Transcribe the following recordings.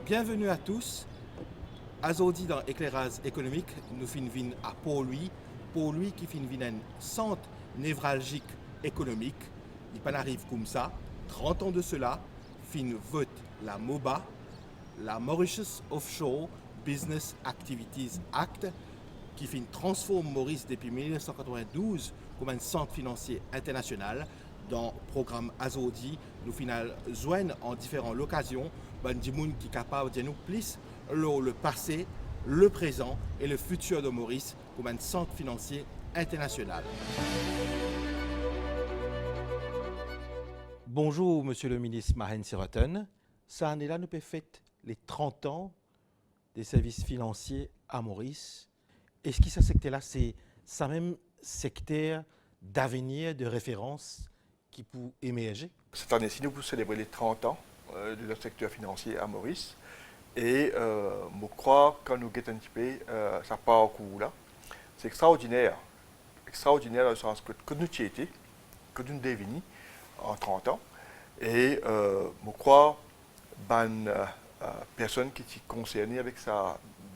Bienvenue à tous. Aujourd'hui dans Éclairage économique, nous finissons à Port-Louis. Port-Louis qui finit un centre névralgique économique. Il pas arrive comme ça. 30 ans de cela, fin vote la MOBA, la Mauritius Offshore Business Activities Act, qui fin transforme Maurice depuis 1992 comme un centre financier international. Dans le programme Azodi, nous joignons en différentes occasions des gens qui sont capables de nous plus le passé, le présent et le futur de Maurice comme un centre financier international. Bonjour, Monsieur le ministre Mahen Siroten. Cette année-là, nous avons fait les 30 ans des services financiers à Maurice. Est-ce que ce secteur-là, c'est ça même secteur d'avenir, de référence qui peut émerger? Cette année-ci, nous célébrons les 30 ans de notre secteur financier à Maurice. Et je crois que quand nous guettons un petit peu ça parcours là, c'est extraordinaire. Extraordinaire dans le sens que nous y étions, que nous devenus en 30 ans. Et je crois que personne qui est concernée avec ce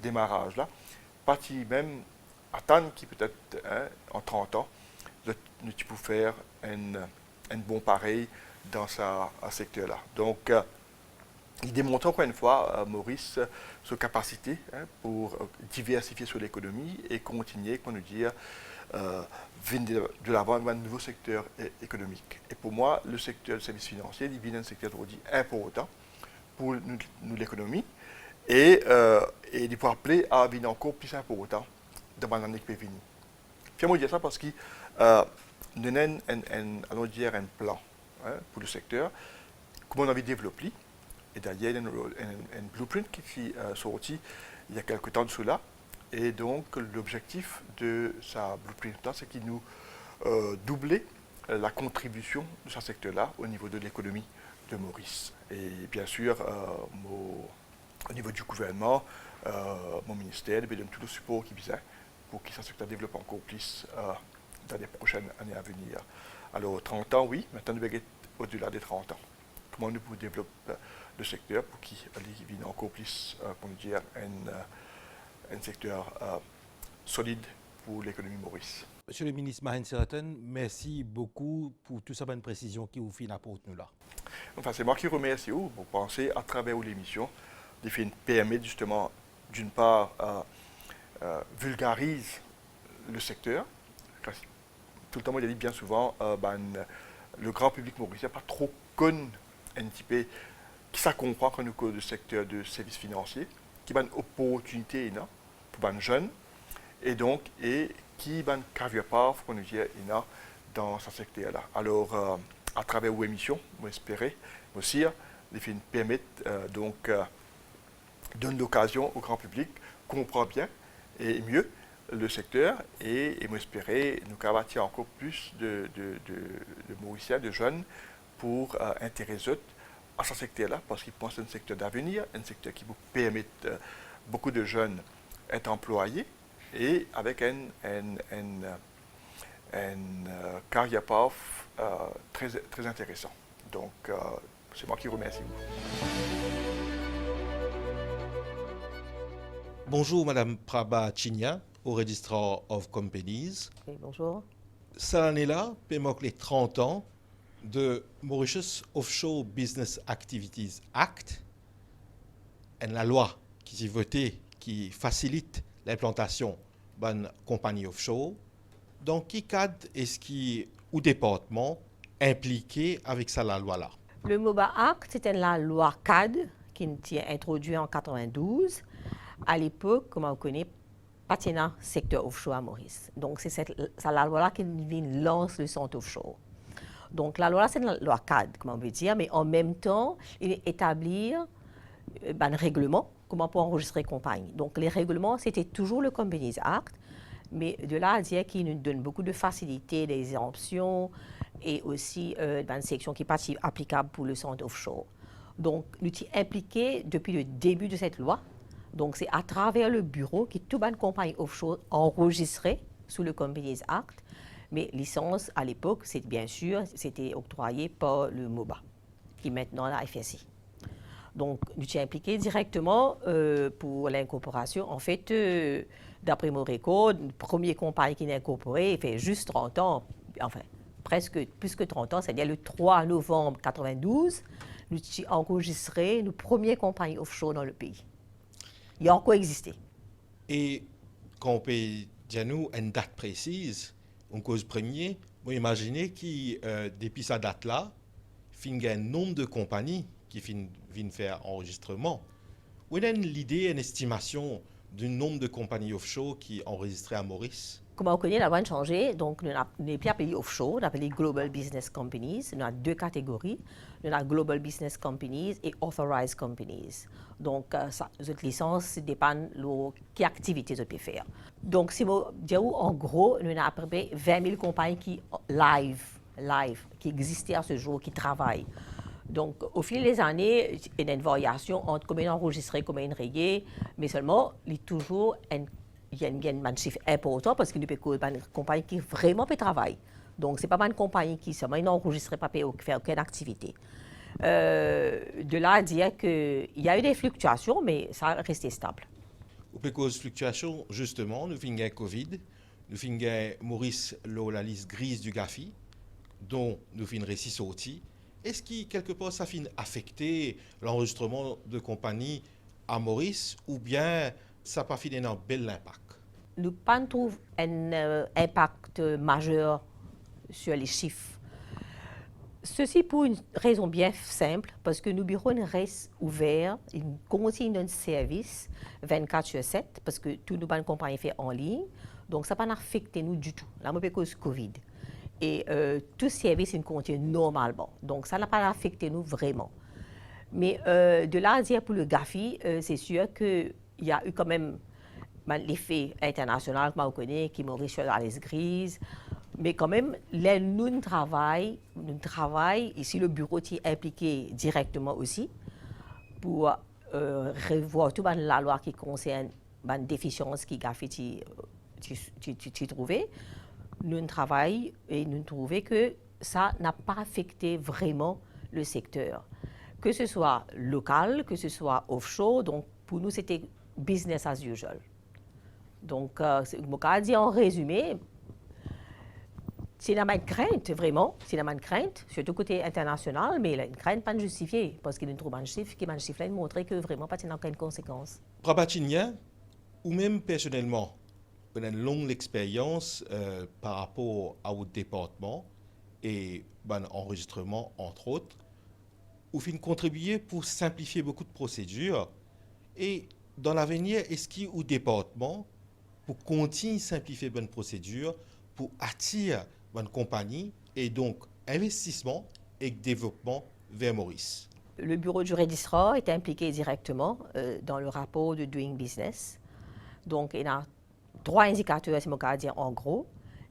démarrage là, partie même attendre qui peut-être en 30 ans, nous pouvons faire un bon pareil dans ce secteur-là. Donc, il démontre encore une fois, Maurice, sa capacité pour diversifier sur l'économie et continuer, comme nous dire, venir de l'avant dans un nouveau secteur économique. Et pour moi, le secteur des services financiers devient un secteur important pour nous l'économie et il faut appeler à devenir encore plus important dans l'année qui peut venir. Puis, je dire ça parce que nous avons un plan pour le secteur, comment on a développé. Et d'ailleurs, il y a un blueprint qui est sorti il y a quelques temps de cela. Et donc, l'objectif de ce blueprint, c'est qu'il nous doubler la contribution de ce secteur-là au niveau de l'économie de Maurice. Et bien sûr, au niveau du gouvernement, mon ministère donne tout le support qui vient pour que ce secteur développe encore plus dans les prochaines années à venir. Alors, 30 ans, oui, maintenant nous sommes au-delà des 30 ans. Comment nous pouvons développer le secteur pour qu'il vienne encore plus, pour nous dire, un secteur solide pour l'économie Maurice. Monsieur le ministre Mahen Siroten, merci beaucoup pour toute cette bonne précision qui vous fait apporter nous là. Enfin, c'est moi qui remercie vous pour penser à travers l'émission, de faire une permettre justement, d'une part, vulgarise le secteur. Tout le temps, moi, je dis bien souvent, le grand public mauricien n'a pas trop connu un petit peu qui ça comprend quand nous connaissons le secteur de services financiers, qui a une opportunité pour les jeunes, et donc, et qui a une carrière pour nous dire dans ce secteur-là. Alors, à travers vos émissions, j'espère aussi, de permettre donner l'occasion au grand public comprendre bien et mieux le secteur et m'espérer nous bâtir encore plus de Mauriciens, de jeunes pour intéresser à ce secteur-là parce qu'ils pensent que c'est un secteur d'avenir, un secteur qui vous permet beaucoup de jeunes être employés et avec un carrière path très intéressant. Donc, c'est moi qui remercie vous. Bonjour, Madame Prabha Chinia, au Registrar of Companies. Oui, bonjour. Cette année-là, marque les 30 ans de Mauritius Offshore Business Activities Act, la loi qui est votée, qui facilite l'implantation d'une compagnie offshore. Dans quel cadre est-ce qu'il y a ou département impliqué avec ça, la loi-là? Le MOBA Act, c'était la loi cadre qui a été introduite en 1992. À l'époque, comme on connaît, patinant secteur offshore à Maurice. Donc, c'est la loi-là qui lance le centre offshore. Donc, la loi, c'est la loi cadre, comme on veut dire, mais en même temps, il établit un règlement, comment pour enregistrer compagnie. Donc, les règlements, c'était toujours le Companies Act, mais de là à dire qu'il nous donne beaucoup de facilités, des exemptions et aussi une section qui n'est pas applicable pour le centre offshore. Donc, nous sommes impliqués depuis le début de cette loi. Donc, c'est à travers le bureau que toute une compagnie offshore enregistrée sous le Companies Act. Mais licence, à l'époque, c'était octroyé par le MOBA, qui est maintenant la FSI. Donc, nous sommes impliqués directement pour l'incorporation. En fait, d'après mon record, le premier compagnie qui est incorporé, il fait juste 30 ans, enfin, presque plus que 30 ans, c'est-à-dire le 3 novembre 1992, nous avons enregistré nos premières compagnies offshore dans le pays. Il a encore existé. Et quand on peut dire nous une date précise, en cause premier, vous imaginez que depuis cette date-là, il y a un nombre de compagnies qui viennent faire enregistrement. Vous avez l'idée, une estimation du nombre de compagnies offshore qui enregistrées à Maurice? Comme on connaît, la loi a changé, donc nous n'avons plus appelé offshore, on appelle Global Business Companies. Nous avons deux catégories. Nous avons Global Business Companies et Authorized Companies. Donc, cette licence dépend de quelle activité vous pouvez faire. Donc, si vous dites, en gros, nous avons à peu près 20 000 compagnies qui live, qui existent à ce jour, qui travaillent. Donc, au fil des années, il y a une variation entre combien enregistré, combien rayé, mais seulement, il y a toujours il y a un chiffre important parce que nous avons une compagnie qui vraiment peut travailler. Donc, ce n'est pas une compagnie qui seulement n'enregistre pas pour faire aucune activité. De là à dire qu'il y a eu des fluctuations, mais ça a resté stable. Au plus cause fluctuation, justement, nous finissons avec Covid, nous finissons Maurice la liste grise du GAFI, dont nous finissons récit sorti. Est-ce que quelque part ça finit affecter l'enregistrement de compagnies à Maurice ou bien ça n'a pas fini un bel impact? Nous ne trouvons pas un impact majeur sur les chiffres. Ceci pour une raison bien simple, parce que nos bureaux restent ouverts, ils continuent notre service 24/7, parce que toutes nos compagnies sont en ligne, donc ça n'a pas affecté nous du tout, la mauvaise cause Covid. Et tout service continue normalement, donc ça n'a pas affecté nous vraiment. Mais de là à dire pour le GAFI, c'est sûr qu'il y a eu quand même l'effet international que je connais, qui Maurice sur la liste grise. Mais quand même, nous travaillons, ici le bureau est impliqué directement aussi pour revoir toute la loi qui concerne la déficience qui GAFI trouvée. Nous travaillons et nous trouvons que ça n'a pas affecté vraiment le secteur. Que ce soit local, que ce soit offshore, donc pour nous c'était business as usual. Donc, je vais dire en résumé, c'est une crainte, vraiment, c'est une crainte, surtout côté international, mais une crainte pas justifiée, parce qu'il y a un chiffre qui montre que vraiment pas de aucune conséquence. Prabatinien, ou même personnellement, vous avez une longue expérience par rapport au département et enregistrement, entre autres, vous finissez contribuer pour simplifier beaucoup de procédures. Et dans l'avenir, est-ce qu'il y a un département pour continuer à simplifier bonnes procédures, pour attirer bonne compagnie et donc investissement et développement vers Maurice? Le bureau du registrar est impliqué directement dans le rapport de Doing Business. Donc, il y a 3 indicateurs, c'est mon cas à dire en gros,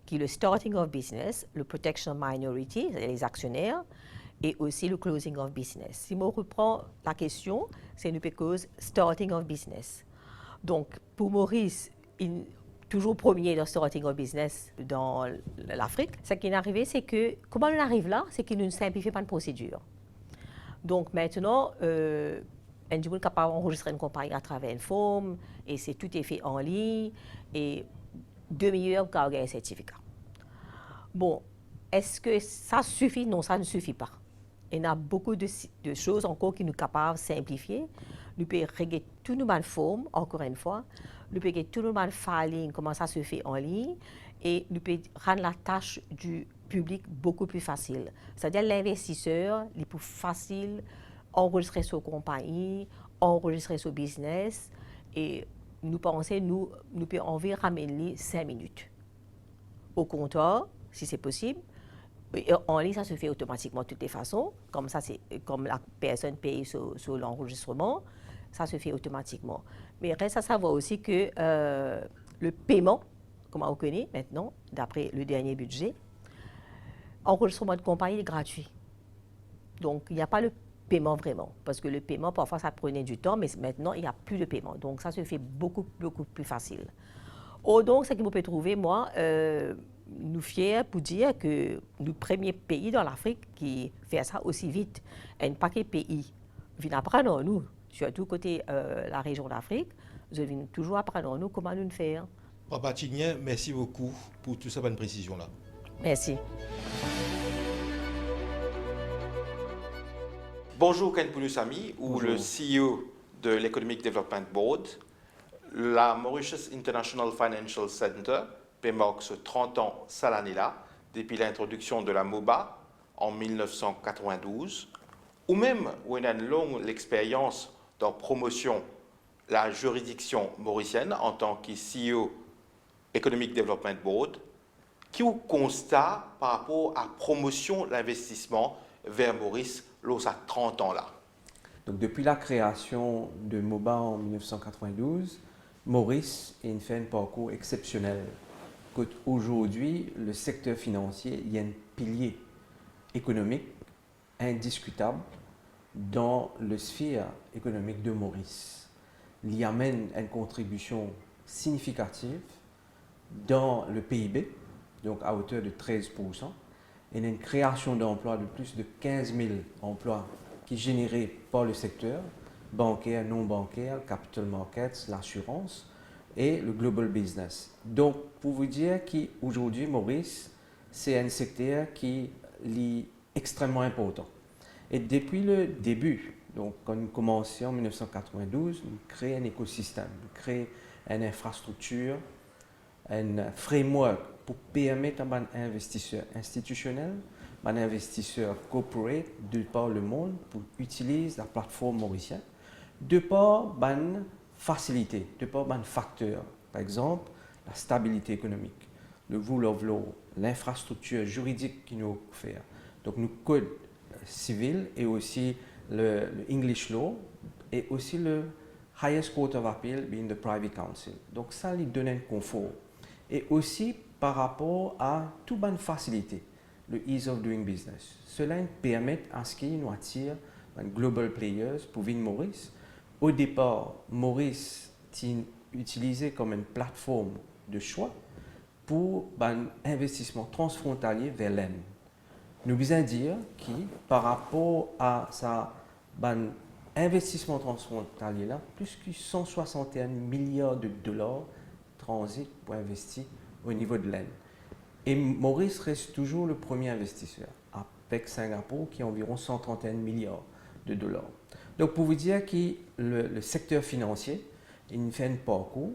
qui est le Starting of Business, le Protection Minority, les actionnaires, et aussi le Closing of Business. Si je reprends la question, c'est une cause Starting of Business. Donc, pour Maurice, toujours premier dans Starting of Business dans l'Afrique, ce qui est arrivé, c'est que, comment on arrive là, c'est qu'il ne simplifie pas une procédure. Donc maintenant, on est capable d'enregistrer une compagnie à travers une forme, et c'est tout est fait en ligne, et 2 millions pour avoir un certificat. Bon, est-ce que ça suffit? Non, ça ne suffit pas. Il y a beaucoup de choses encore qui nous sont capables de simplifier. Nous pouvons régler toutes nos formes, encore une fois. Nous pouvons régler toutes nos filing, comment ça se fait en ligne. Et nous pouvons rendre la tâche du public beaucoup plus facile. C'est-à-dire l'investisseur, il est plus facile enregistrer sa compagnie, enregistrer son business. Et nous pensons, nous pouvons environ ramener 5 minutes. Au comptoir, si c'est possible. Et en ligne, ça se fait automatiquement de toutes les façons. Comme ça, c'est comme la personne paye sur l'enregistrement, ça se fait automatiquement. Mais reste à savoir aussi que le paiement, comme on connaît maintenant, d'après le dernier budget, enregistrement de compagnie est gratuit. Donc, il n'y a pas le paiement vraiment. Parce que le paiement, parfois, ça prenait du temps, mais maintenant, il n'y a plus de paiement. Donc, ça se fait beaucoup plus facile. Donc, ce que vous pouvez trouver, moi, nous fiers pour dire que le premier pays dans l'Afrique qui fait ça aussi vite, un paquet de pays viennent apprendre nous, surtout côté la région d'Afrique, ils viennent toujours apprendre nous comment nous faire. Papa Tignan, merci beaucoup pour toute cette bonne précision-là. Merci. Bonjour Ken Poulusamy, ou le CEO de l'Economic Development Board. La Mauritius International Financial Center marque ce 30 ans cette année-là, depuis l'introduction de la MOBA en 1992, ou même où on a une longue expérience dans promotion la juridiction mauricienne en tant que CEO Economic Development Board, qui vous constate par rapport à la promotion de l'investissement vers Maurice lors de 30 ans-là. Donc, depuis la création de MOBA en 1992, Maurice a fait un parcours exceptionnel. Aujourd'hui, le secteur financier est un pilier économique indiscutable dans la sphère économique de Maurice. Il amène une contribution significative dans le PIB, donc à hauteur de 13%, et une création d'emplois de plus de 15 000 emplois qui sont générés par le secteur bancaire, non bancaire, capital markets, l'assurance et le global business. Donc, pour vous dire qu'aujourd'hui, Maurice, c'est un secteur qui est extrêmement important. Et depuis le début, donc quand nous commençons en 1992, nous créons un écosystème, nous créons une infrastructure, un framework pour permettre à un investisseur institutionnel, à un investisseur corporate de par le monde pour utiliser la plateforme mauricienne de par une facilité, de par un facteur, par exemple la stabilité économique, le rule of law, l'infrastructure juridique qui nous offre. Donc, le code civil et aussi le English law et aussi le highest court of appeal being the private council. Donc, ça lui donne un confort. Et aussi par rapport à toute bonne facilité, le ease of doing business. Cela permet à ce qu'il nous attire un global players pour venir Maurice. Au départ, Maurice est utilisé comme une plateforme de choix pour un investissement transfrontalier vers l'Inde. Nous devons dire que par rapport à ça, investissement transfrontalier là, plus que 161 milliards de dollars transit pour investir au niveau de l'Inde. Et Maurice reste toujours le premier investisseur, avec Singapour qui a environ 131 milliards de dollars. Donc, pour vous dire que le secteur financier, il fait un parcours,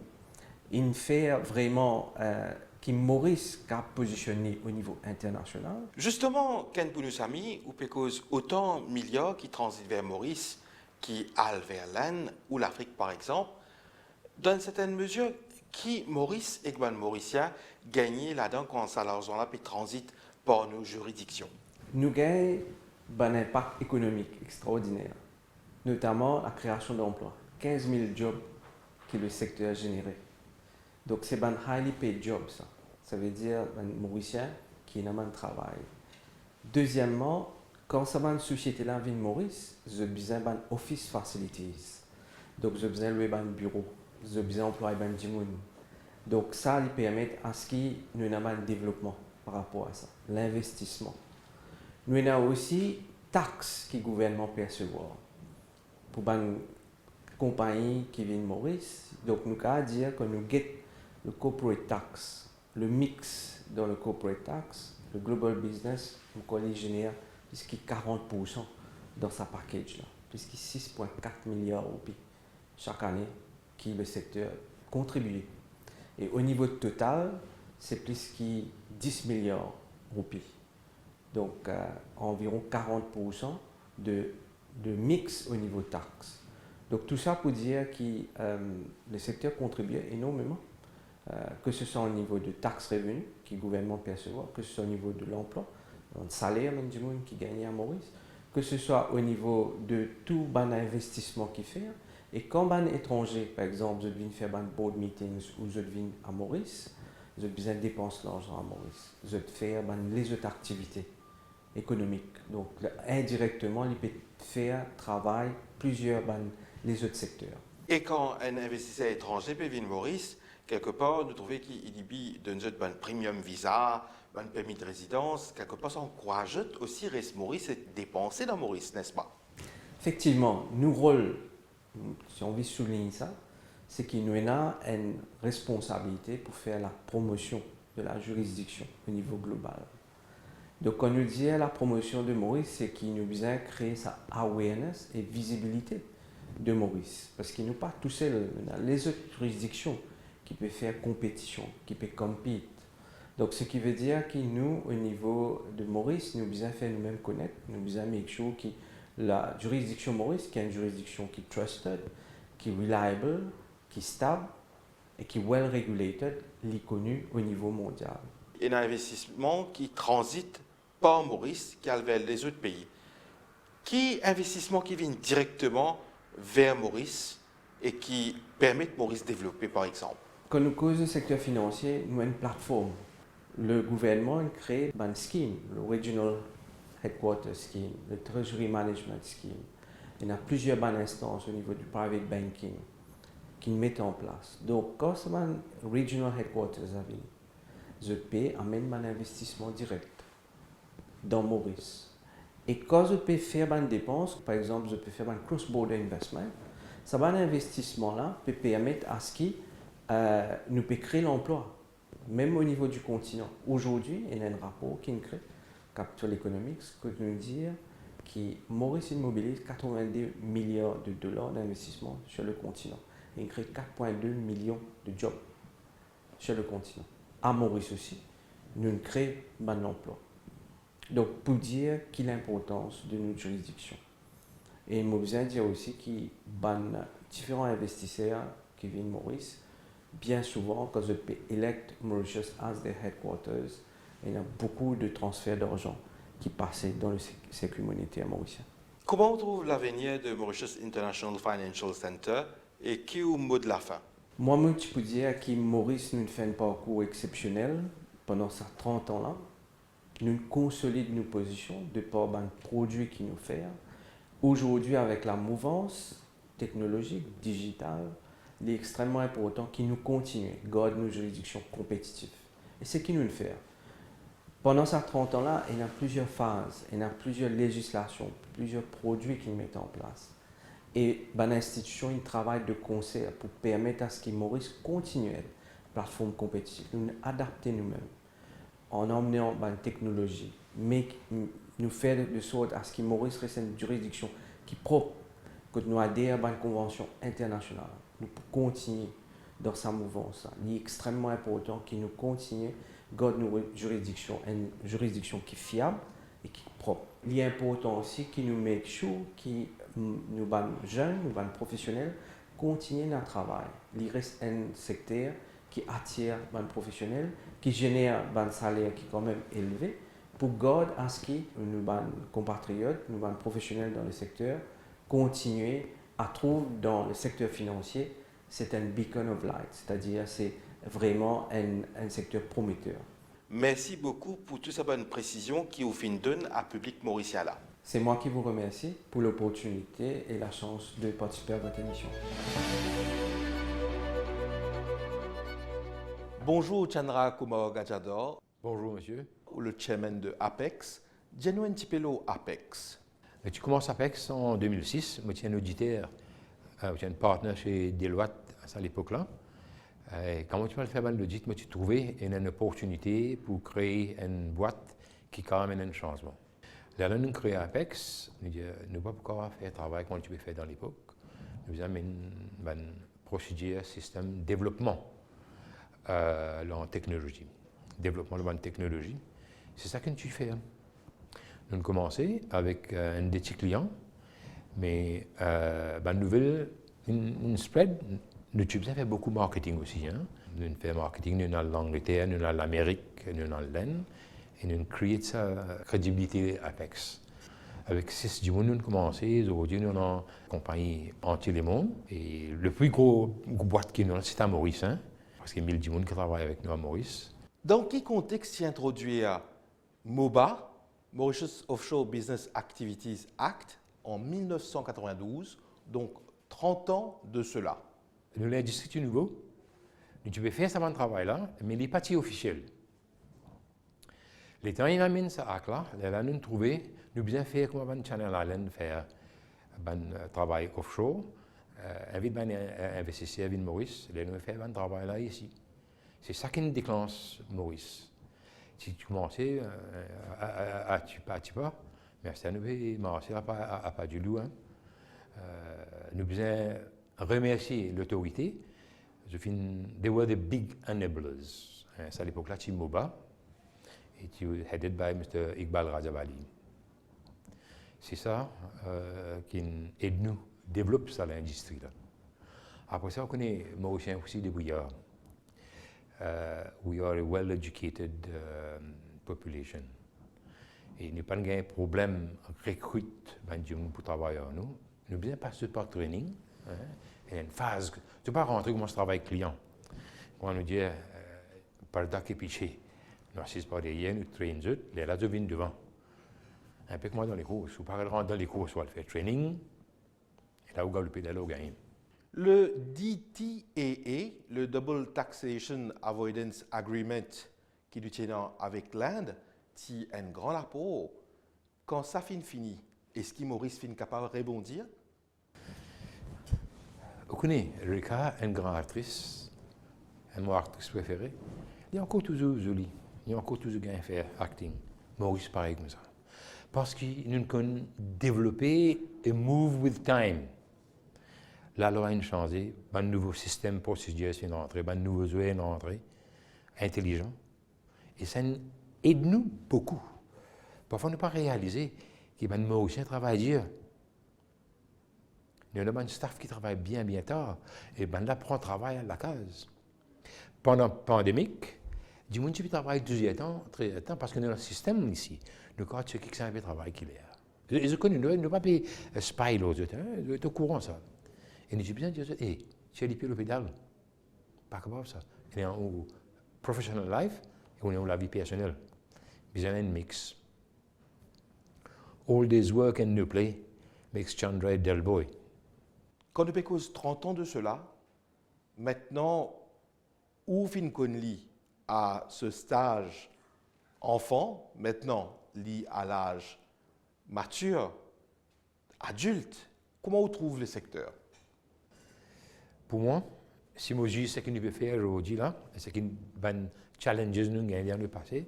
il fait vraiment qui Maurice a positionné au niveau international. Justement, Ken Poulusamy, ou cause autant de milliards qui transitent vers Maurice, qui allent vers l'Inde ou l'Afrique par exemple, dans une certaine mesure, qui Maurice et les Mauriciens gagnent là-dedans quand ça l'argent-là puis transite par nos juridictions? Nous gagnons un impact économique extraordinaire, notamment la création d'emplois. 15 000 jobs que le secteur a généré. Donc, c'est un highly paid job, ça. Ça veut dire un Mauricien qui n'a pas de travail. Deuxièmement, quand ça va une société là vient Maurice, j'ai besoin d'un office facilities. Donc, j'ai besoin de un bureau. J'ai besoin d'employer un gens. Donc, ça lui permet à ce qu'il nous ait un développement par rapport à ça. L'investissement. Nous avons aussi taxes que le gouvernement perçoit pour une compagnie qui vient de Maurice. Donc, nous avons dire que nous avons le corporate tax, le mix dans le corporate tax, le global business, nous génère plus que 40% dans sa package là, plus que 6,4 milliards roupies chaque année qui le secteur contribue. Et au niveau total, c'est plus que 10 milliards roupies. Donc, environ 40% de mix au niveau taxe. Donc, tout ça pour dire que le secteur contribue énormément, que ce soit au niveau de taxes revenus que le gouvernement perçoit, que ce soit au niveau de l'emploi, le salaire même du monde qui gagne à Maurice, que ce soit au niveau de tout investissement qu'il fait. Et quand un étranger, par exemple, je viens faire un board meetings ou je viens à Maurice, je besoin de dépenser l'argent à Maurice, je faire les autres activités économiques. Donc, indirectement, il peut faire travail plusieurs les autres secteurs. Et quand un investisseur étranger peut venir Maurice, quelque part, nous trouvons qu'il y a un premium visa, un permis de résidence, quelque part, ça encourage aussi reste Maurice et dépenser dans Maurice, n'est-ce pas? Effectivement, nous rôle, si on veut souligner ça, c'est qu'il nous a une responsabilité pour faire la promotion de la juridiction au niveau global. Donc, quand nous disons la promotion de Maurice, c'est qu'il nous a créé sa awareness et visibilité de Maurice. Parce qu'il nous pas tout seul, les autres juridictions qui peuvent faire compétition, qui peuvent compete. Donc, ce qui veut dire que nous, au niveau de Maurice, nous devons faire nous-mêmes connaître, nous devons make sure que la juridiction Maurice, qui est une juridiction qui est trusted, qui est reliable, qui est stable et qui est well regulated, est connue au niveau mondial. Et un investissement qui transite par Maurice, qui a vers les autres pays. Qui investissement qui vient directement vers Maurice et qui permet de Maurice développer, par exemple? Quand nous causons du secteur financier, nous avons une plateforme. Le gouvernement a créé un scheme, le Regional Headquarter Scheme, le Treasury Management Scheme. Il y a plusieurs bonnes instances au niveau du private banking qui mettent en place. Donc, quand ce Regional Headquarters arrive, ZP amène un investissement direct dans Maurice. Et quand je peux faire une dépense, par exemple, je peux faire un cross-border investment, ça va un investissement-là peut permettre à ce que nous peut créer l'emploi, même au niveau du continent. Aujourd'hui, il y a un rapport qui est créé, Capital Economics, qui nous dit que Maurice immobilise 82 milliards de dollars d'investissement sur le continent. Il crée 4,2 millions de jobs sur le continent. À Maurice aussi, nous créons un emploi. Donc, pour dire quelle est l'importance de notre juridiction. Et il m'a besoin de dire aussi qu'il y a différents investisseurs qui viennent de Maurice. Bien souvent, quand je peux élire Mauritius as their headquarters, il y a beaucoup de transferts d'argent qui passent dans le circuit monétaire mauricien. Comment on trouve l'avenir de Mauritius International Financial Center et qui est au mot de la fin? Moi, je peux dire que Maurice nous fait un parcours exceptionnel pendant ces 30 ans-là. Nous consolidons nos positions de par les produits qu'il nous fait. Aujourd'hui, avec la mouvance technologique, digitale, il est extrêmement important qu'il nous continue à garder nos juridictions compétitives. Et c'est ce qu'il nous fait. Pendant ces 30 ans-là, il y a plusieurs phases, il y a plusieurs législations, plusieurs produits qu'ils mettent en place. Et l'institution travaille de concert pour permettre à ce que Maurice continue à être une plateforme compétitive. Nous nous adaptons nous-mêmes en emmenant la technologie, mais nous faire de sorte à ce que Maurice reste une juridiction qui est propre, que nous adhérons à une convention internationale. Nous pouvons continuer dans sa mouvance. Il est extrêmement important que nous continuions à garder nos juridictions, une juridiction qui est fiable et qui est propre. Il est important aussi que nous make sure que nous, jeunes, nous, professionnels, continuent à travailler. Il reste un secteur qui attire les professionnels, qui génère un salaire qui est quand même élevé, pour garder à ce que nos compatriotes, nos professionnels dans le secteur, continuent à trouver dans le secteur financier, c'est un beacon of light, c'est-à-dire c'est vraiment un secteur prometteur. Merci beaucoup pour toute cette bonne précision qui vous donne à public mauricien là. C'est moi qui vous remercie pour l'opportunité et la chance de participer à votre émission. Bonjour Chandra Kumar Gajador. Bonjour monsieur. Le chairman de Apex. Dis-nous un petit peu Apex. Tu commences Apex en 2006. Moi, je suis un auditeur, je suis un partenaire chez Deloitte à l'époque-là. Quand tu vas faire l'audit, moi, tu trouvais une opportunité pour créer une boîte qui quand même un changement. Là, nous avons créé Apex. Nous ne pouvons pas faire le travail comme tu peux faire dans l'époque. Nous avons une procédure, système, développement en technologie. Développement de la technologie. C'est ça que tu fais. Nous avons commencé avec un des petits clients, mais nouvelle, une spread. Nous avons fait beaucoup de marketing aussi. Nous avons fait marketing, nous avons l'Angleterre, nous avons l'Amérique, nous avons l'Inde, et nous avons créé sa crédibilité Apex. Avec 6 nous avons commencé. Aujourd'hui, nous avons une compagnie entière du monde. Et le plus gros boîte qui nous a, c'est à Maurice. Parce qu'il y a 1000 personnes qui travaillent avec nous à Maurice. Dans quel contexte s'y introduit à MOBA, Mauritius Offshore Business Activities Act, en 1992, donc 30 ans de cela? Nous avons un district nouveau. Nous pouvons faire ce travail-là, mais il n'est pas officiel. Les temps, il amène ça acte-là. Là, nous avons trouvé, nous avons fait comme un Channel Island, faire travail offshore, invite ben investisseurs à Maurice, les nous fait un travail là ici. C'est ça qui nous déclenche Maurice. Si tu commences à tu pas, mais ça nous fait marcher à pas du loup. Nous besoin remercier l'autorité. They were the big enablers. C'est à l'époque là, Moba, et headed by Mr. Iqbal Rajabali. C'est ça qui aide nous à développer ça l'industrie là. Après ça, on connaît Mauricien aussi débrouillard. We are a well-educated population. Et nous n'avons pas de problème de recruter pour travailler à nous. Nous devons passer par training. Et une phase, tu ne peux pas rentrer comme je travaille client. Quand on nous dit, par là qui piché, nous assistons par derrière, nous traînons, les là, je viens devant. Un peu comme moi dans les courses. Ou pas rentrer dans les courses, on va faire training. Et là, on va le pédale, on gagne. Le DTAA, le Double Taxation Avoidance Agreement qui nous tient avec l'Inde, c'est un grand rapport. Quand ça fini, est-ce que Maurice fin capable de rebondir? Vous connaissez Rika, une grande actrice, une de mes actrices préférées. Il y a encore toujours joli, il y a encore toujours bien faire acting. Maurice pareil comme ça. Parce qu'il nous a développé et move with time. La loi a changé, un nouveau système procédurier est entré, un nouveau jouet est entré, intelligent. Et ça aide nous beaucoup. Parfois, nous ne pas réaliser que les Mauriciens travaillent dur. Nous avons un staff qui travaille bien tard, et là, prend travail à la case. Pendant la pandémie, du monde qui travaille 12 ans, parce que nous avons un système ici. Nous avons ceux qui savent le travail qu'il y a. Ils connaissent, nous ne pas payer spy aux autres, ils sont au courant de ça. Et nous avons besoin de dire, tu as les pieds au pédale. Pas capable ça. On est en professional life et on est en la vie personnelle. Besoin d'un mix. All this work and no play makes Chandra a dull boy. Quand nous cause 30 ans de cela, maintenant, où fin Conley à ce stage enfant, maintenant, lié à l'âge mature, adulte, comment on trouve le secteur? Pour moi, si moi je dis ce que nous pouvons faire aujourd'hui, là, ce qui est challenges nous gagnent dans le passé,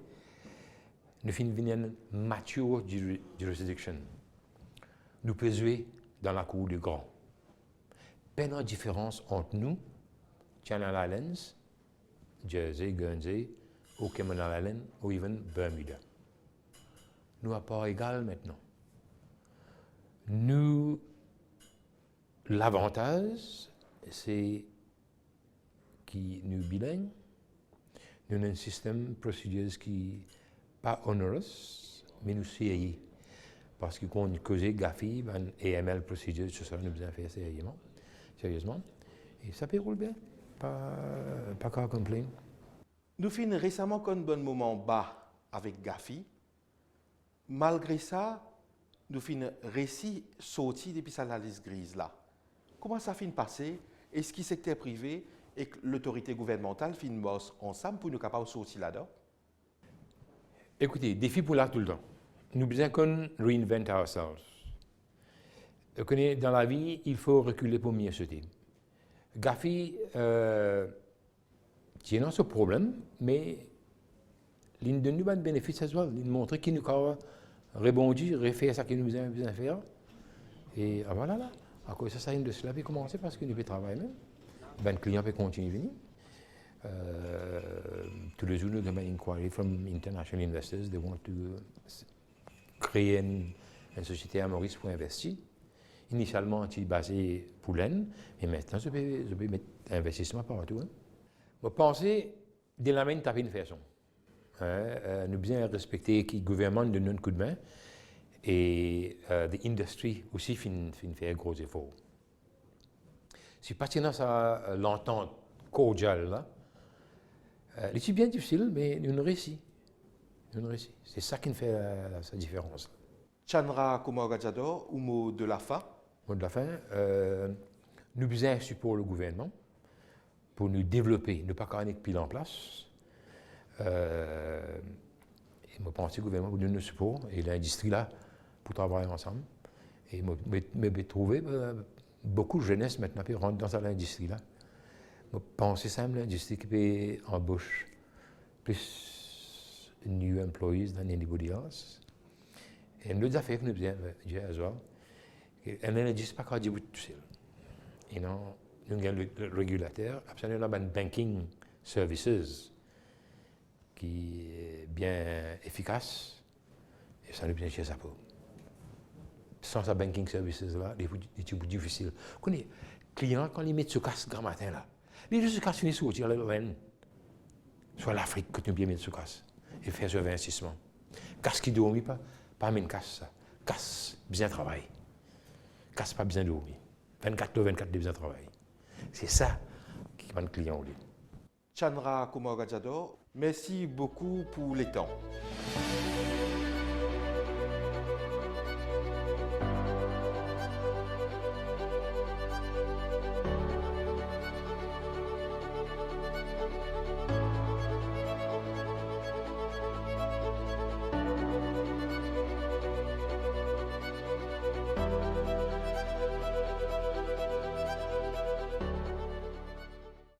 nous finissons mature jurisdiction. Nous pouvons jouer dans la cour du grand. Pas de différence entre nous, Channel Islands, Jersey, Guernsey, ou Cayman Islands, ou even Bermuda. Nous à part égale maintenant. Nous, l'avantage, c'est que nous bilingues, nous avons un système procédurier qui n'est pas onerous, mais nous sérieux. Parce que quand on cause GAFI, AML procédure, tout ça, nous devons faire sérieusement. Et ça peut rouler bien, pas qu'à complaindre. Nous finissons récemment qu'un bon moment bas avec GAFI. Malgré ça, nous finissons récit sorti depuis sa liste grise là. Comment ça finit passer? Est-ce que le secteur privé et l'autorité gouvernementale finissent boss ensemble pour nous capables de sortir là-dedans? Écoutez, défi pour là tout le temps. Nous besoin qu'on reinvent ourselves. Dans la vie, il faut reculer pour mieux sauter. GAFI, tient ce problème, mais il donne nous un bénéfice à soi. Il montre qu'il nous a rebondi, refaire ce qu'il nous a besoin de faire. Et voilà là. À cause de ça, de cela peut commencer parce que nous pouvons travailler même. Le client peut continuer à venir. Tous les jours, nous avons une inquiry from international investors. They want to créer une société à Maurice pour investir. Initialement, c'est basé pour l'Inde, mais maintenant, je peux mettre investissement partout. Je pense que de la main, taper une façon. Nous bien respecter le gouvernement de notre coup de main et l'industrie aussi fait un gros effort. Si pas ça l'entente cordiale là, c'est bien difficile, mais nous réussissons. C'est ça qui fait la différence. Chandra Kumagajador, ou mot de la fin? Mot de la fin, nous besoin un support le gouvernement pour nous développer, ne pas carrément pile en place. Et je pense que le gouvernement vous donne le support et l'industrie là pour travailler ensemble. Et me trouver beaucoup de jeunesse maintenant qui rentre dans cette industrie-là. Je pense que c'est l'industrie qui peut embaucher plus de new employees than anybody else. Et une autre affaire que nous faisons, c'est l'industrie pas qu'à dire tout seul. Et non, nous avons le régulateur, absolument un banking services qui est bien efficace et ça nous bien chez ça pour. Sans ce banking services là, c'est plus difficile. Quand les clients, quand ils mettent ce casse grand matin là, les deux se cassent finissent sur le Rennes, soit l'Afrique que tu bien mettre ce casse et faire ce investissement. Casse qui ne dormit pas même casse ça. Casse bien travail. Casse pas bien dormir. 24 heures 24 de bien travail. C'est ça qui va le client au lit. Chandra Kumar Gajador, merci beaucoup pour les temps.